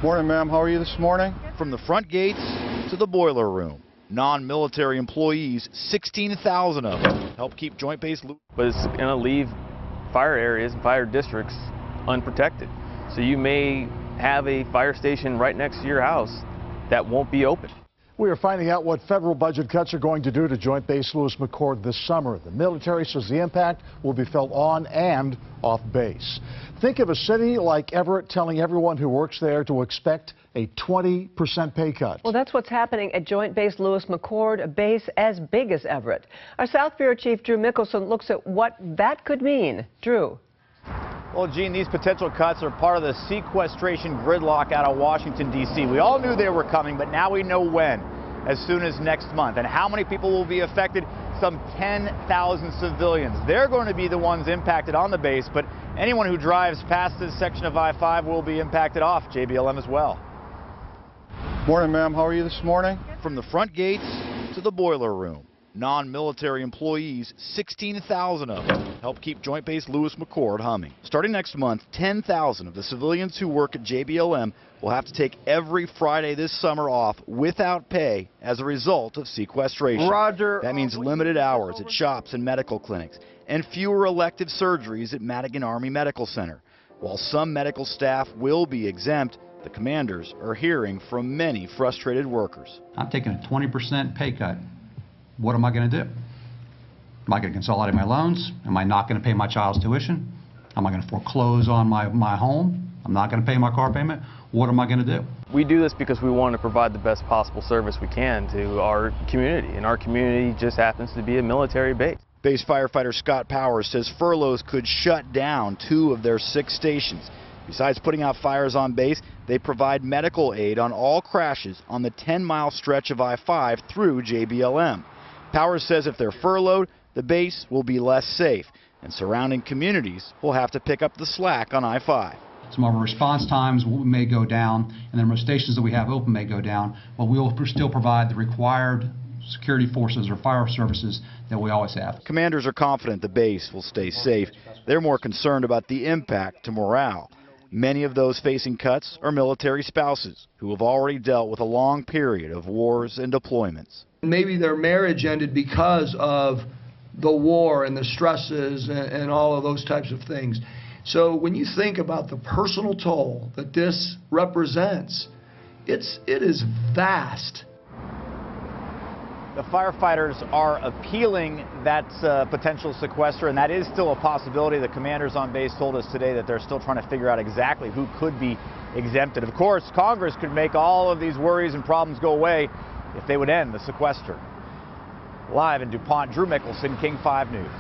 Morning, ma'am. How are you this morning? From the front gates to the boiler room, non-military employees, 16,000 of them, help keep Joint Base Lewis. But it's going to leave fire areas and fire districts unprotected. So you may have a fire station right next to your house that won't be open. We are finding out what federal budget cuts are going to do to Joint Base Lewis McChord this summer. The military says the impact will be felt on and off base. Think of a city like Everett telling everyone who works there to expect a 20% pay cut. Well, that's what's happening at Joint Base Lewis McChord, a base as big as Everett. Our South Bureau Chief Drew Mickelson looks at what that could mean. Drew. Well, Gene, these potential cuts are part of the sequestration gridlock out of Washington, D.C. We all knew they were coming, but now we know when, as soon as next month. And how many people will be affected? Some 10,000 civilians. They're going to be the ones impacted on the base, but anyone who drives past this section of I-5 will be impacted off JBLM as well. Morning, ma'am. How are you this morning? From the front gates to the boiler room, non-military employees, 16,000 of them, help keep Joint Base Lewis McChord humming. Starting next month, 10,000 of the civilians who work at JBLM will have to take every Friday this summer off without pay as a result of sequestration. Roger. That means limited hours at shops and medical clinics and fewer elective surgeries at Madigan Army Medical Center. While some medical staff will be exempt, the commanders are hearing from many frustrated workers. I'm taking a 20% pay cut. What am I going to do? Am I going to consolidate my loans? Am I not going to pay my child's tuition? Am I going to foreclose on my home? I'm not going to pay my car payment? What am I going to do? We do this because we want to provide the best possible service we can to our community, and our community just happens to be a military base. Base firefighter Scott Powers says furloughs could shut down 2 of their 6 stations. Besides putting out fires on base, they provide medical aid on all crashes on the 10-mile stretch of I-5 through JBLM. Powers says if they're furloughed, the base will be less safe, and surrounding communities will have to pick up the slack on I-5. Some of our response times may go down, and the number of stations that we have open may go down, but we will still provide the required security forces or fire services that we always have. Commanders are confident the base will stay safe. They're more concerned about the impact to morale. Many of those facing cuts are military spouses who have already dealt with a long period of wars and deployments. Maybe their marriage ended because of the war and the stresses and all of those types of things. So when you think about the personal toll that this represents, it is vast. The firefighters are appealing that potential sequester, and that is still a possibility. The commanders on base told us today that they're still trying to figure out exactly who could be exempted. Of course, Congress could make all of these worries and problems go away if they would end the sequester. Live in DuPont, Drew Mickelson, King 5 News.